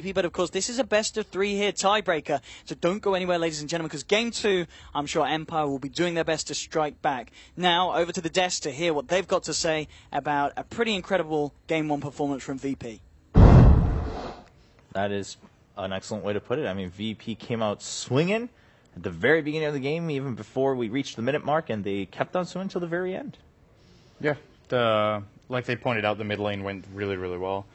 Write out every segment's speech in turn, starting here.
VP, but of course this is a best-of-3 here, tiebreaker. So don't go anywhere, ladies and gentlemen, because Game 2, I'm sure Empire will be doing their best to strike back. Now, over to the desk to hear what they've got to say about a pretty incredible Game 1 performance from VP. That is an excellent way to put it. I mean, VP came out swinging at the very beginning of the game, even before we reached the minute mark, and they kept on swinging until the very end. Yeah, like they pointed out, the mid lane went really, really well.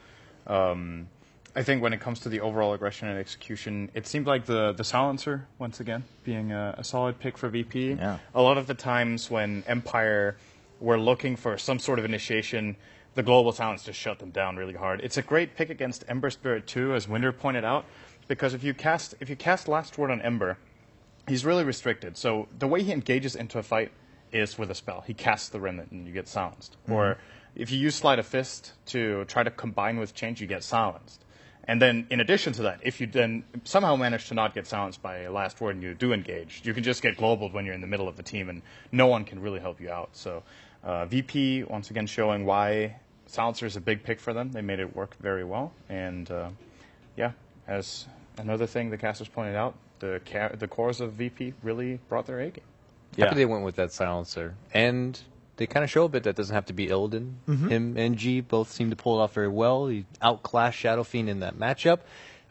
I think when it comes to the overall aggression and execution, it seemed like the silencer, once again, being a solid pick for VP. Yeah. A lot of the times when Empire were looking for some sort of initiation, the global silence just shut them down really hard. It's a great pick against Ember Spirit too, as Winder pointed out, because if you cast Last Word on Ember, he's really restricted. So the way he engages into a fight is with a spell. He casts the Remnant and you get silenced. Mm-hmm. Or if you use Sleight of Fist to try to combine with Change, you get silenced. And then in addition to that, if you then somehow manage to not get silenced by a Last Word and you do engage, you can just get globaled when you're in the middle of the team and no one can really help you out. So VP, once again, showing why silencer is a big pick for them. They made it work very well. And yeah, as another thing the casters pointed out, the cores of VP really brought their A game. Yeah. Happy they went with that silencer. And they kind of show a bit that doesn't have to be Illidan. Mm-hmm. Him and G both seem to pull it off very well. He outclassed Shadow Fiend in that matchup.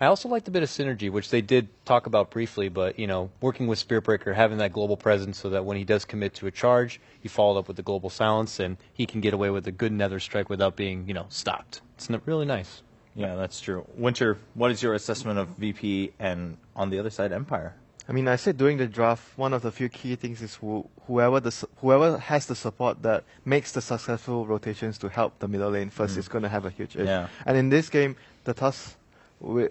I also liked a bit of synergy, which they did talk about briefly, but, you know, working with Spiritbreaker, having that global presence so that when he does commit to a charge, he followed up with the global silence, and he can get away with a good nether strike without being, you know, stopped. It's really nice. Yeah, that's true. Winter, what is your assessment of VP and, on the other side, Empire? I mean, I said during the draft, one of the few key things is whoever has the support that makes the successful rotations to help the middle lane first is going to have a huge edge. Yeah. And in this game, the Tusk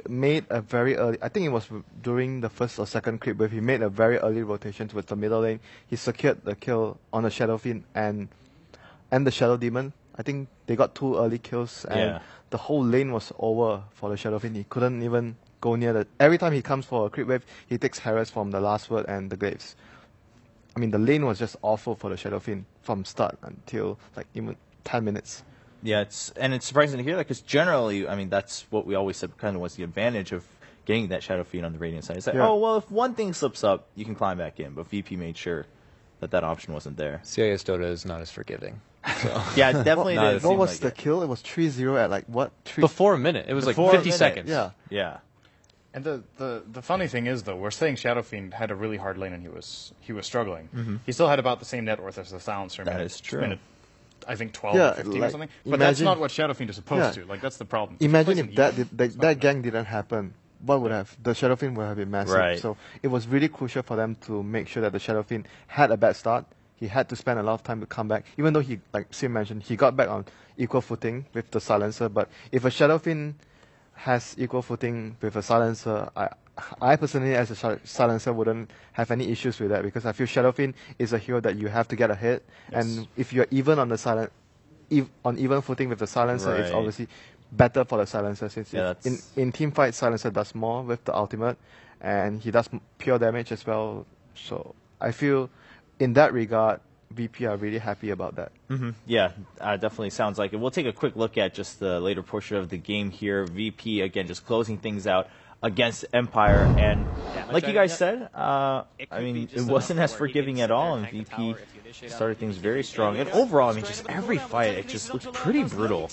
made a very early, I think it was during the first or second creep wave, he made a very early rotation towards the middle lane. He secured the kill on the Shadow Fiend and the Shadow Demon. I think they got 2 early kills and the whole lane was over for the Shadow Fiend. He couldn't even go near the... Every time he comes for a creep wave, he takes Harass from the Last Word and the Glaives. I mean, the lane was just awful for the Shadow Fiend from start until like even 10 minutes. Yeah, it's surprising to hear that because generally, I mean, that's what we always said kind of was the advantage of getting that Shadow Fiend on the Radiant side. It's like, oh, well, if one thing slips up, you can climb back in. But VP made sure that option wasn't there. CIS Dota is not as forgiving. So. Yeah, definitely. What was the kill? It was 3-0 at like what? Before a minute. It was like 50 seconds. Yeah. Yeah. And the funny thing is, though, we're saying Shadow Fiend had a really hard lane and he was struggling. Mm-hmm. He still had about the same net worth as the Silencer. That is true. I think 12 or 15 or something. But that's not what Shadow Fiend is supposed to. Like, that's the problem. Imagine if that gang didn't happen. What would have? The Shadow Fiend would have been massive. Right. So it was really crucial for them to make sure that the Shadow Fiend had a bad start. He had to spend a lot of time to come back. Even though he, like Sim mentioned, he got back on equal footing with the Silencer. But if a Shadow Fiend has equal footing with a Silencer, I personally, as a Silencer, wouldn't have any issues with that because I feel Shadow Fiend is a hero that you have to get ahead. Yes. And if you're even on the on even footing with the Silencer, it's obviously better for the Silencer since in team fight, Silencer does more with the ultimate, and he does pure damage as well. So I feel in that regard, VP are really happy about that. Mm-hmm. Yeah, definitely sounds like it. We'll take a quick look at just the later portion of the game here. VP, again, just closing things out against Empire. And like you guys said, I mean, it wasn't as forgiving at all, and VP started things very strong. And overall, I mean, just every fight, it just looked pretty brutal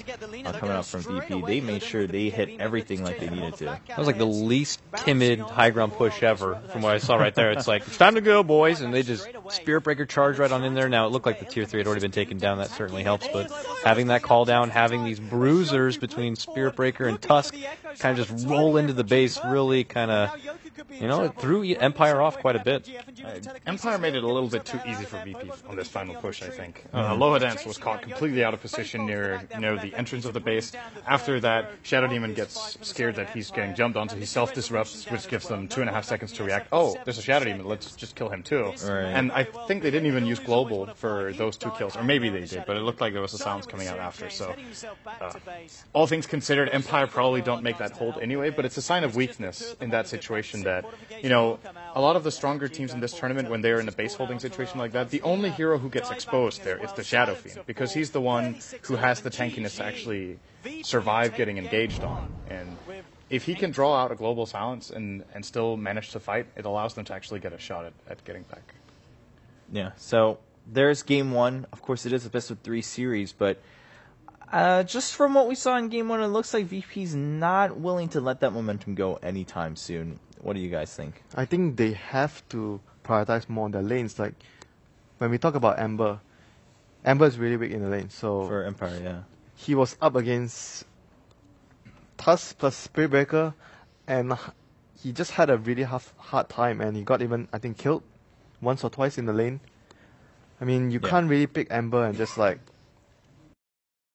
coming out from VP. They made sure they hit everything like they needed to. That was like the least timid high ground push ever from what I saw right there. It's like, it's time to go, boys. And they just Spirit Breaker charge right on in there. Now, it looked like the Tier 3 had already been taken down. That certainly helps. But having that call down, having these bruisers between Spirit Breaker and Tusk kind of just roll into the base really kind of, you know, it threw Empire off quite a bit. Empire made it a little bit too easy for VP on this final push, I think. Aloha Dance was caught completely out of position near the entrance of the base. After that, Shadow Demon gets scared that he's getting jumped on, so he self-disrupts, which gives them 2.5 seconds to react. Oh, there's a Shadow Demon, let's just kill him too. Right. And I think they didn't even use Global for those 2 kills, or maybe they did, but it looked like there was a silence coming out after. So, all things considered, Empire probably don't make that hold anyway, but it's a sign of weakness in that situation that, you know, a lot of the stronger teams in this tournament, when they're in a base holding situation like that, the only hero who gets exposed there is the Shadow Fiend, because he's the one who has the tankiness to actually survive getting engaged on. And if he can draw out a global silence and still manage to fight, it allows them to actually get a shot at getting back. Yeah, so there's game one. Of course, it is a best-of-3 series, but just from what we saw in game one, it looks like VP's not willing to let that momentum go anytime soon. What do you guys think? I think they have to prioritize more on their lanes. Like, when we talk about Ember is really weak in the lane. So For Empire, yeah. he was up against Tusk plus Spirit Breaker, and he just had a really hard time, and he got even, I think, killed once or twice in the lane. I mean, you can't really pick Ember and just like,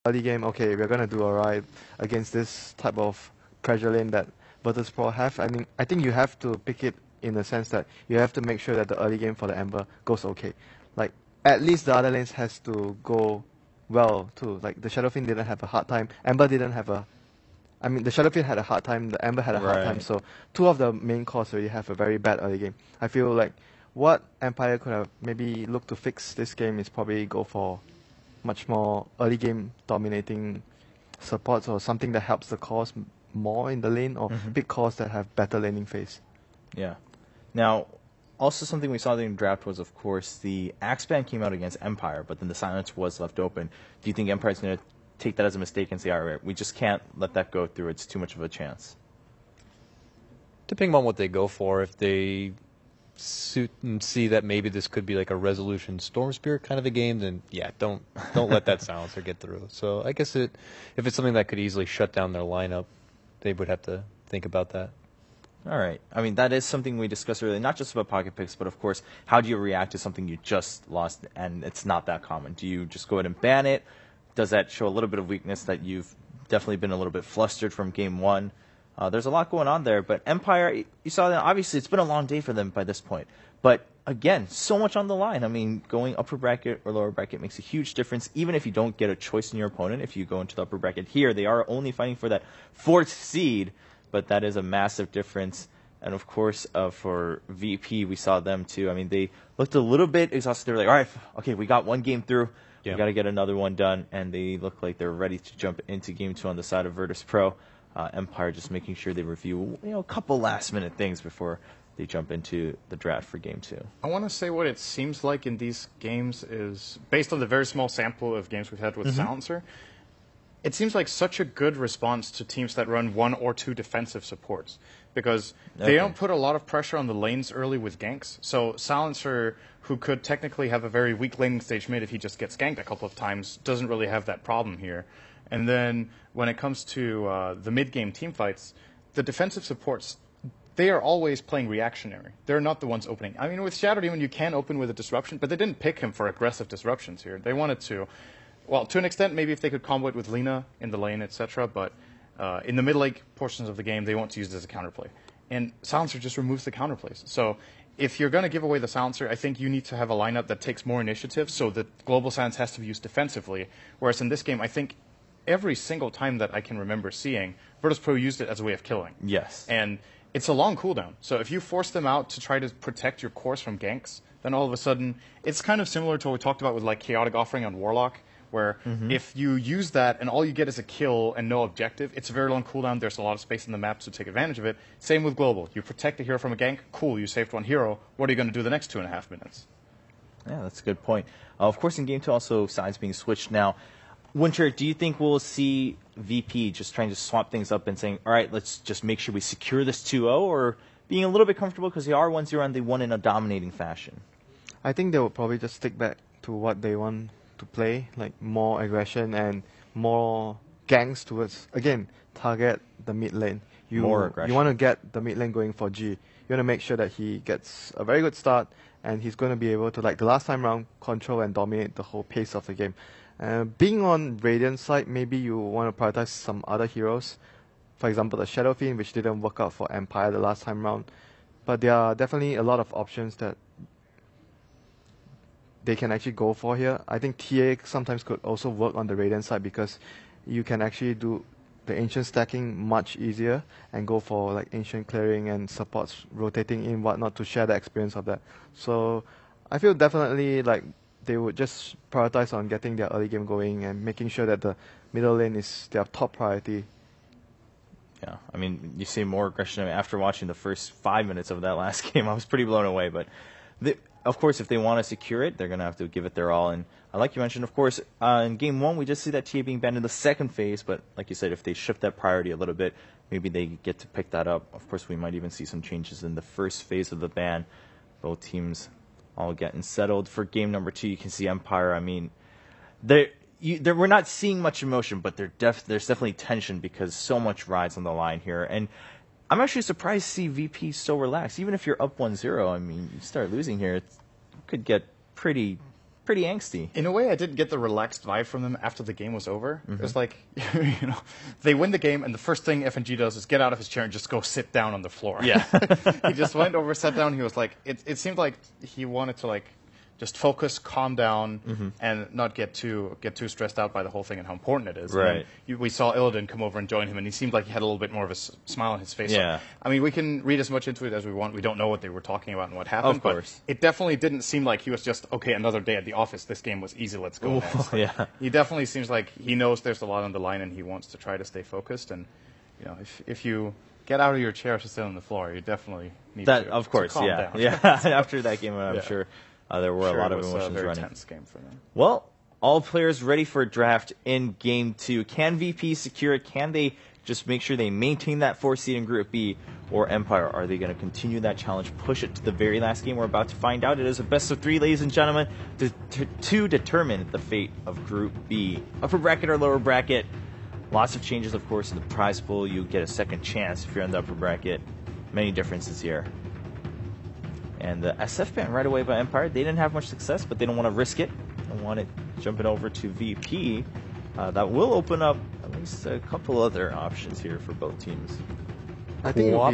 early game, okay, we're going to do alright against this type of pressure lane that Virtus Pro have. I mean, I think you have to pick it in the sense that you have to make sure that the early game for the Ember goes okay. Like, at least the other lanes has to go well too. Like, the Shadowfiend didn't have a hard time. Ember didn't have a... I mean, the Shadowfiend had a hard time, the Ember had a hard time. So, two of the main cores already have a very bad early game. I feel like what Empire could have maybe looked to fix this game is probably go for much more early game dominating supports or something that helps the cores more in the lane, or big cores that have better laning phase. Yeah. Now, also something we saw in the draft was, of course, the Axe ban came out against Empire, but then the silence was left open. Do you think Empire's going to take that as a mistake and say, all right, we just can't let that go through, it's too much of a chance? Depending on what they go for, if they see that maybe this could be like a resolution Storm Spirit kind of a game, then yeah, don't let that silencer get through. So I guess if it's something that could easily shut down their lineup, they would have to think about that. All right. I mean, that is something we discussed earlier, not just about pocket picks, but of course, how do you react to something you just lost and it's not that common? Do you just go ahead and ban it? Does that show a little bit of weakness that you've definitely been a little bit flustered from game one? There's a lot going on there, but Empire, you saw that obviously it's been a long day for them by this point. But again, so much on the line. I mean, going upper bracket or lower bracket makes a huge difference, even if you don't get a choice in your opponent. If you go into the upper bracket here, they are only fighting for that 4th seed, but that is a massive difference. And of course, for VP, we saw them too. I mean, they looked a little bit exhausted. They were like, all right, okay, we got one game through. We got to get another one done. And they look like they're ready to jump into game 2 on the side of Virtus Pro. Empire just making sure they review a couple last-minute things before they jump into the draft for game 2. I want to say what it seems like in these games is, based on the very small sample of games we've had with Silencer, it seems like such a good response to teams that run 1 or 2 defensive supports, because they don't put a lot of pressure on the lanes early with ganks. So Silencer, who could technically have a very weak laning stage mid if he just gets ganked a couple of times, doesn't really have that problem here. And then when it comes to the mid-game team fights, the defensive supports, they are always playing reactionary. They're not the ones opening. I mean, with Shadow Demon, you can open with a disruption, but they didn't pick him for aggressive disruptions here. They wanted to, well, to an extent, maybe if they could combo it with Lina in the lane, etc., but in the mid-lane portions of the game, they want to use it as a counterplay. And Silencer just removes the counterplays. So if you're going to give away the Silencer, I think you need to have a lineup that takes more initiative, so that Global Silence has to be used defensively. Whereas in this game, I think every single time that I can remember seeing, Virtus Pro used it as a way of killing. Yes. And it's a long cooldown. So if you force them out to try to protect your cores from ganks, then all of a sudden, it's kind of similar to what we talked about with like Chaotic Offering on Warlock, where if you use that and all you get is a kill and no objective, it's a very long cooldown. There's a lot of space in the map to take advantage of it. Same with Global. You protect a hero from a gank, cool, you saved one hero. What are you going to do the next 2.5 minutes? Yeah, that's a good point. Of course, in Game 2, also sides being switched now. Winter, do you think we'll see VP just trying to swap things up and saying, all right, let's just make sure we secure this 2-0, or being a little bit comfortable because they are 1-0 and they won in a dominating fashion? I think they will probably just stick back to what they want to play, like more aggression and more ganks towards, again, target the mid lane. More aggression. You want to get the mid lane going for G. You want to make sure that he gets a very good start and he's going to be able to, like the last time round, control and dominate the whole pace of the game. Being on Radiant's side, maybe you want to prioritize some other heroes. For example, the Shadow Fiend, which didn't work out for Empire the last time round. But there are definitely a lot of options that they can actually go for here. I think TA sometimes could also work on the Radiant side because you can actually do the Ancient stacking much easier and go for like Ancient clearing and supports rotating in whatnot to share the experience of that. So I feel definitely like they would just prioritize on getting their early game going and making sure that the middle lane is their top priority. Yeah, I mean, you see more aggression. I mean, after watching the first 5 minutes of that last game, I was pretty blown away. But, of course, if they want to secure it, they're going to have to give it their all. And like you mentioned, of course, in Game 1, we just see that TA being banned in the second phase. But like you said, if they shift that priority a little bit, maybe they get to pick that up. Of course, we might even see some changes in the first phase of the ban. Both teams all getting settled. For game number 2, you can see Empire. I mean, we're not seeing much emotion, but there's definitely tension because so much rides on the line here. And I'm actually surprised to see VP so relaxed. Even if you're up 1-0, I mean, you start losing here, it could get pretty angsty. In a way, I didn't get the relaxed vibe from them after the game was over. It was like, they win the game, and the first thing FNG does is get out of his chair and just go sit down on the floor. Yeah. He just went over, sat down. He was like, it seemed like he wanted to like just focus, calm down, and not get too stressed out by the whole thing and how important it is. Right. We saw Illidan come over and join him, and he seemed like he had a little bit more of a smile on his face. Yeah. So, I mean, we can read as much into it as we want. We don't know what they were talking about and what happened. Of course. But it definitely didn't seem like he was just, okay, another day at the office. This game was easy. Let's go next. Yeah. He definitely seems like he knows there's a lot on the line, and he wants to try to stay focused. And if you get out of your chair to sit on the floor, you definitely need to calm down. Yeah. After that game, I'm sure. There were a lot of emotions running. It was a very running. tense game for them. Well, all players ready for a draft in Game 2. Can VP secure it? Can they just make sure they maintain that 4th seed in Group B? Or Empire, are they going to continue that challenge, push it to the very last game? We're about to find out. It is a best of 3, ladies and gentlemen, to determine the fate of Group B. Upper bracket or lower bracket. Lots of changes, of course, in the prize pool. You get a second chance if you're in the upper bracket. Many differences here. And the SF ban right away by Empire. They didn't have much success, but they don't want to risk it. They want it jumping over to VP. That will open up at least a couple other options here for both teams. I think